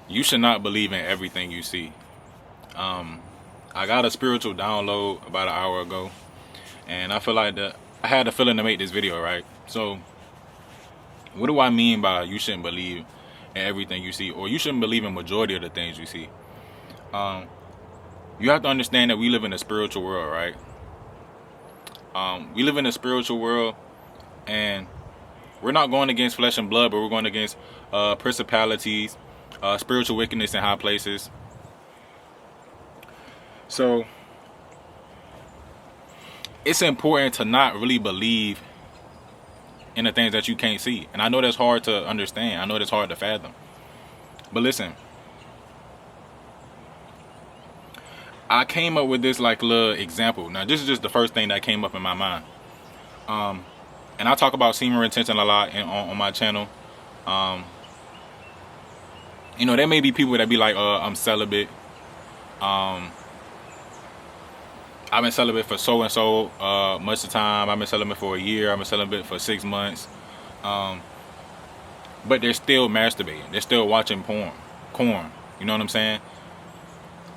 You should not believe in everything you see. I got a spiritual download about an hour ago, and I feel like that I had the feeling to make this video, right? So, what do I mean by you shouldn't believe in everything you see, or you shouldn't believe in majority of the things you see? You have to understand that we live in a spiritual world, right? We live in a spiritual world, and we're not going against flesh and blood, but we're going against principalities, spiritual wickedness in high places. So it's important to not really believe in the things that you can't see. And I know that's hard to understand. I know that's hard to fathom. But listen, I came up with this like little example. Now, this is just the first thing that came up in my mind. And I talk about semen retention a lot on my channel. You know, there may be people that be like, I'm celibate. I've been celibate for so and so much of the time. I've been celibate for a year. I've been celibate for 6 months. But they're still masturbating. They're still watching porn. You know what I'm saying?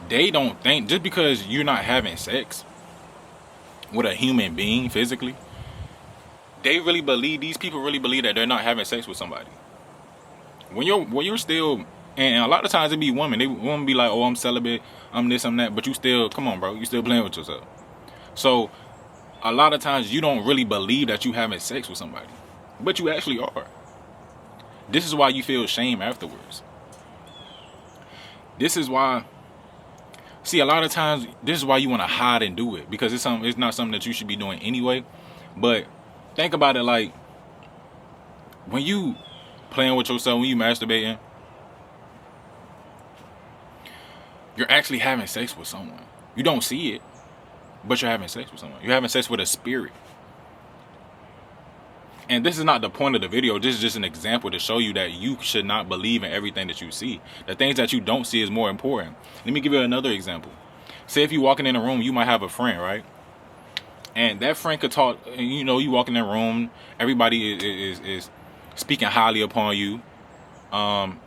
They don't think, just because you're not having sex with a human being physically, they really believe, these people really believe that they're not having sex with somebody. When you're still, and a lot of times it be women, they won't be like, oh, I'm celibate, I'm this, I'm that, but you still, come on, bro, you still playing with yourself. So a lot of times you don't really believe that you having sex with somebody, but you actually are. This is why you feel shame afterwards. This is why, see, a lot of times this is why you want to hide and do it, because it's not something that you should be doing anyway. But think about it, like when you playing with yourself, when you masturbating, you're actually having sex with someone. You don't see it, but you're having sex with someone. You're having sex with a spirit. And this is not the point of the video. This is just an example to show you that you should not believe in everything that you see. The things that you don't see is more important. Let me give you another example. Say if you're walking in a room, you might have a friend, right? And that friend could talk, and you know, you walk in a room, everybody is speaking highly upon you.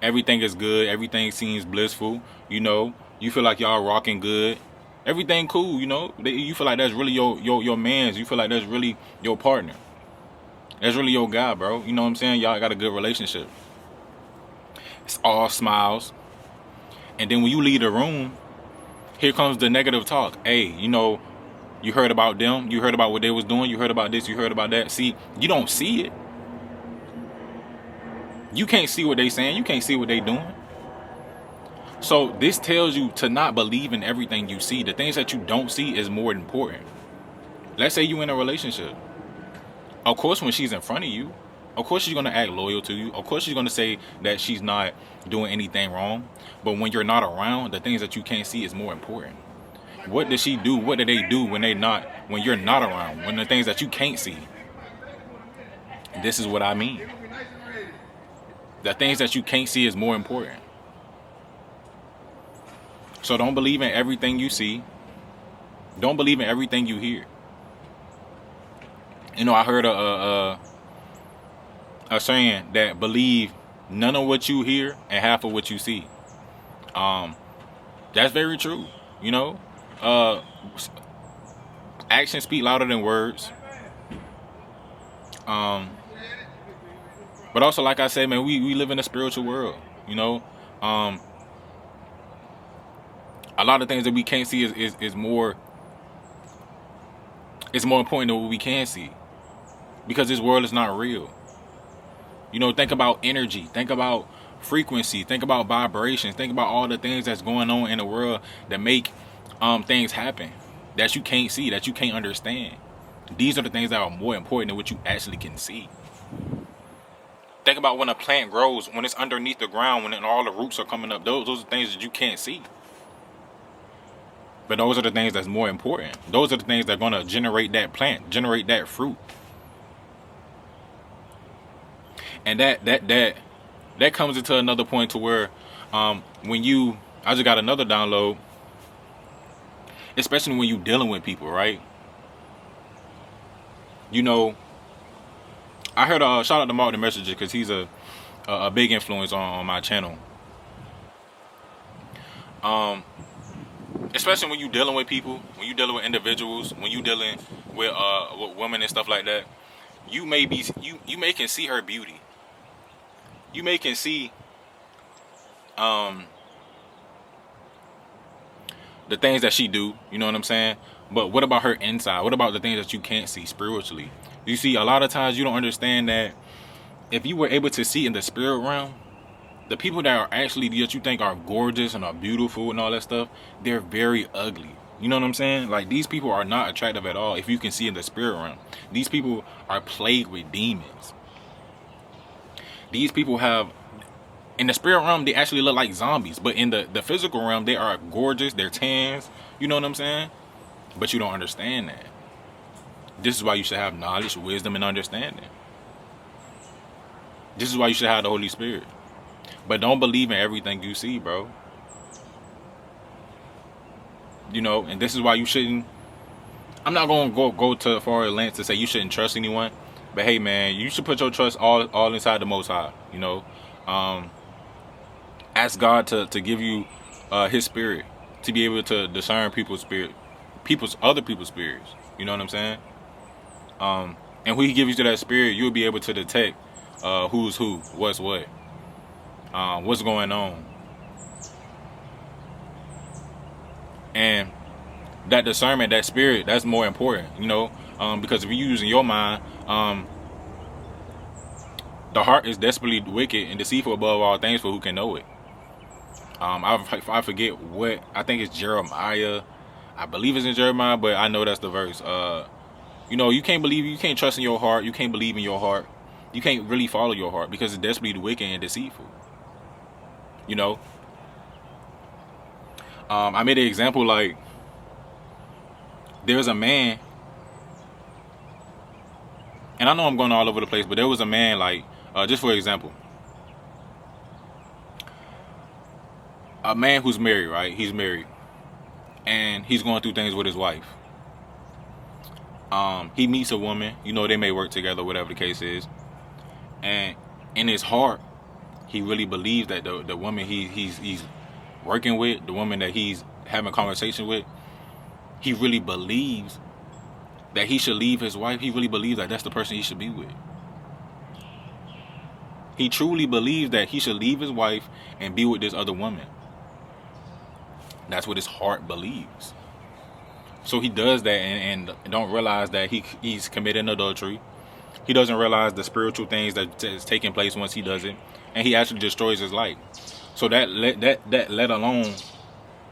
Everything is good. Everything seems blissful. You know, you feel like y'all rocking good. Everything cool, you know. You feel like that's really your mans. You feel like that's really your partner. That's really your guy, bro. You know what I'm saying? Y'all got a good relationship. It's all smiles. And then when you leave the room, here comes the negative talk. Hey, you know, you heard about them. You heard about what they was doing. You heard about this. You heard about that. See, you don't see it. You can't see what they saying. You can't see what they doing. So this tells you to not believe in everything you see. The things that you don't see is more important. Let's say you in a relationship. Of course, when she's in front of you, of course she's going to act loyal to you. Of course she's going to say that she's not doing anything wrong. But when you're not around, the things that you can't see is more important. What does she do? What do they do when you're not around? When the things that you can't see. This is what I mean. The things that you can't see is more important. So don't believe in everything you see. Don't believe in everything you hear. You know, I heard a saying that believe none of what you hear and half of what you see. That's very true. You know, actions speak louder than words. But also, like I said, man, we live in a spiritual world. You know, a lot of things that we can't see is more. It's more important than what we can see. Because this world is not real. You know, think about energy. Think about frequency. Think about vibrations. Think about all the things that's going on in the world that make things happen that you can't see, that you can't understand. These are the things that are more important than what you actually can see. Think about when a plant grows, when it's underneath the ground, when all the roots are coming up. Those are things that you can't see. But those are the things that's more important. Those are the things that are going to generate that plant, generate that fruit. And that comes into another point to where I just got another download, especially when you dealing with people, right? You know, I heard shout out to Mark the Messenger, because he's a big influence on my channel. Especially when you dealing with people, when you dealing with individuals, when you dealing with women and stuff like that, you may can see her beauty. You may can see the things that she do, you know what I'm saying? But what about her inside? What about the things that you can't see spiritually? You see, a lot of times you don't understand that if you were able to see in the spirit realm, the people that are actually that you think are gorgeous and are beautiful and all that stuff, they're very ugly. You know what I'm saying? Like, these people are not attractive at all if you can see in the spirit realm. These people are plagued with demons. These people have, in the spirit realm, they actually look like zombies. But in the physical realm, they are gorgeous. They're tans. You know what I'm saying? But you don't understand that. This is why you should have knowledge, wisdom, and understanding. This is why you should have the Holy Spirit. But don't believe in everything you see, bro. You know, and this is why you shouldn't. I'm not going to go to far lengths to say you shouldn't trust anyone. But hey, man, you should put your trust all inside the Most High. You know, ask God to give you His Spirit to be able to discern people's spirit, other people's spirits. You know what I'm saying? And when He gives you that spirit, you'll be able to detect who's who, what's what, what's going on, and that discernment, that spirit, that's more important. You know, because if you're using your mind, the heart is desperately wicked and deceitful above all things, for who can know it. I forget what, I think it's Jeremiah. I believe it's in Jeremiah, but I know that's the verse. You know, you can't trust in your heart. You can't believe in your heart. You can't really follow your heart because it's desperately wicked and deceitful. You know, I made an example, like, there's a man, and I know I'm going all over the place, but there was a man, like, just for example, a man who's married, right? He's married, and he's going through things with his wife. He meets a woman, you know, they may work together, whatever the case is, and in his heart, he really believes that the woman he's working with, the woman that he's having a conversation with, he really believes that he should leave his wife. He really believes that that's the person he should be with. He truly believes that he should leave his wife and be with this other woman. That's what his heart believes. So he does that and don't realize that he's committing adultery. He doesn't realize the spiritual things that is taking place once he does it, and he actually destroys his life. So that let alone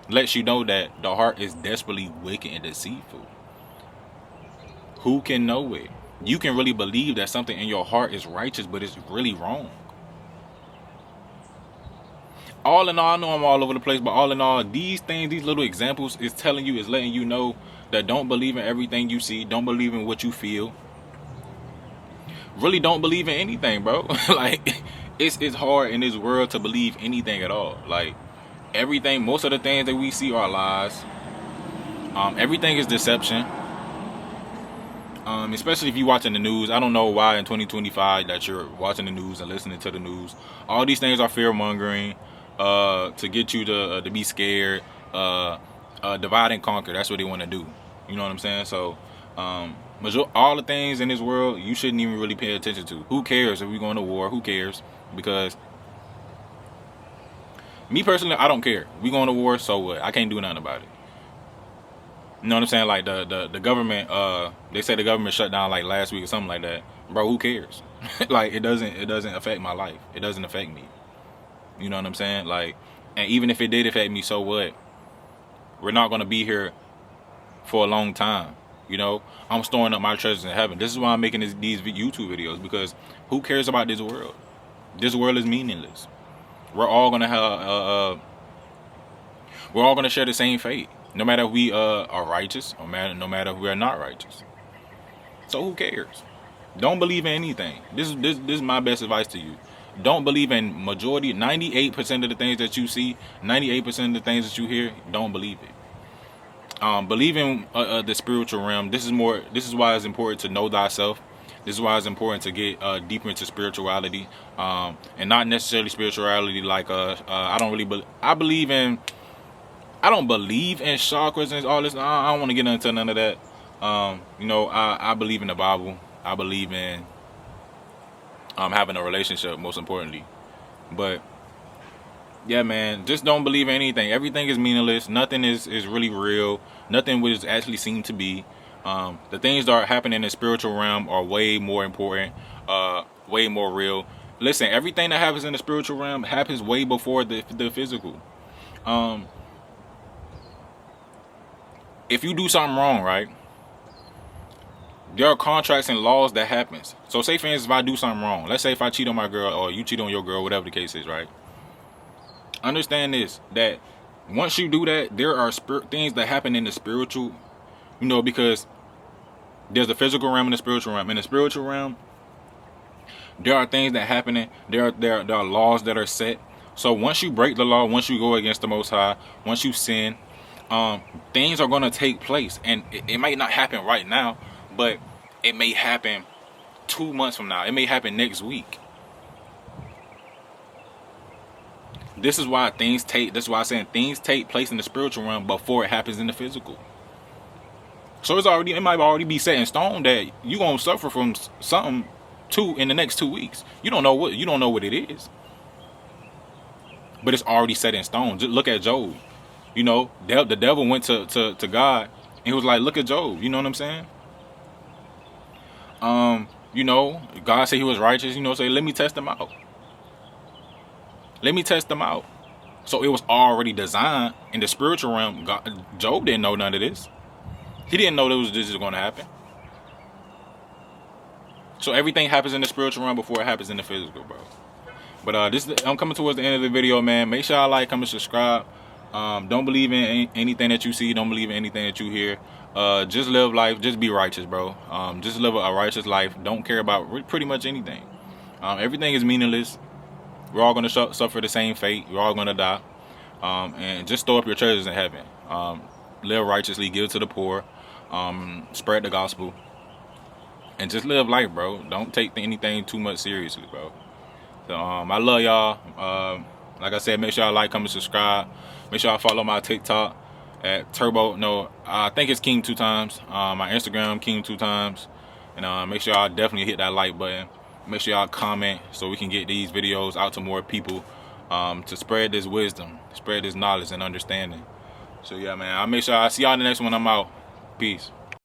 lets you know that the heart is desperately wicked and deceitful. Who can know it? You can really believe that something in your heart is righteous, but it's really wrong. All in all, I know I'm all over the place, but all in all, these things, these little examples is telling you, is letting you know that don't believe in everything you see. Don't believe in what you feel. Really don't believe in anything, bro. Like, it's hard in this world to believe anything at all. Like, everything, most of the things that we see are lies. Everything is deception. Especially if you're watching the news. I don't know why in 2025 that you're watching the news and listening to the news. All these things are fear-mongering to get you to be scared. Divide and conquer. That's what they want to do. You know what I'm saying? So, all the things in this world, you shouldn't even really pay attention to. Who cares if we're going to war? Who cares? Because me personally, I don't care. We going to war, so what? I can't do nothing about it. You know what I'm saying? Like the government, they said the government shut down like last week or something like that. Bro, who cares? Like, it doesn't affect my life. It doesn't affect me. You know what I'm saying? Like, and even if it did affect me, so what? We're not gonna be here for a long time. You know, I'm storing up my treasures in heaven. This is why I'm making these YouTube videos, because who cares about this world? This world is meaningless. We're all gonna have we're all gonna share the same fate. No matter if we are righteous, or no matter if we are not righteous. So who cares? Don't believe in anything. This is my best advice to you. Don't believe in majority, 98% of the things that you see, 98% of the things that you hear. Don't believe it. Believe in the spiritual realm. This is why it's important to know thyself. This is why it's important to get deeper into spirituality, and not necessarily spirituality like I don't really. I believe in I don't believe in chakras and all this. I don't want to get into none of that. You know, I believe in the Bible. I believe in having a relationship, most importantly. But yeah, man, just don't believe in anything. Everything is meaningless. Nothing is really real. Nothing would actually seem to be. The things that are happening in the spiritual realm are way more important, way more real. Listen, everything that happens in the spiritual realm happens way before the physical. If you do something wrong, right, there are contracts and laws that happens. So say, for instance, if I do something wrong, let's say if I cheat on my girl or you cheat on your girl, whatever the case is, right? Understand this, that once you do that, there are things that happen in the spiritual, you know, because there's the physical realm and the spiritual realm. In the spiritual realm, there are things that happen. There are laws that are set. So once you break the law, once you go against the Most High, once you sin, things are going to take place. And it might not happen right now, but it may happen 2 months from now. It may happen next week. This is why that's why I'm saying things take place in the spiritual realm before it happens in the physical. So it might already be set in stone that you're going to suffer from something in the next 2 weeks. You don't know what it is. But it's already set in stone. Just look at Job. You know, the devil went to God and he was like, look at Job. You know what I'm saying? You know, God said he was righteous, you know, say, let me test him out. Let me test them out. So it was already designed in the spiritual realm. Job didn't know none of this. He didn't know this was going to happen. So everything happens in the spiritual realm before it happens in the physical, bro. But I'm coming towards the end of the video, man. Make sure y'all like, comment, subscribe. Don't believe in anything that you see. Don't believe in anything that you hear. Just live life. Just be righteous, bro. Just live a righteous life. Don't care about pretty much anything. Everything is meaningless. We're all going to suffer the same fate. We're all going to die. And just store up your treasures in heaven. Live righteously. Give to the poor. Spread the gospel. And just live life, bro. Don't take anything too much seriously, bro. So, I love y'all. Like I said, make sure y'all like, comment, subscribe. Make sure y'all follow my TikTok at Turbo. No, I think it's King 2 times. My Instagram, King 2 times. And make sure y'all definitely hit that like button. Make sure y'all comment so we can get these videos out to more people, to spread this wisdom, spread this knowledge and understanding. So yeah, man, I'll make sure I see y'all in the next one. I'm out. Peace.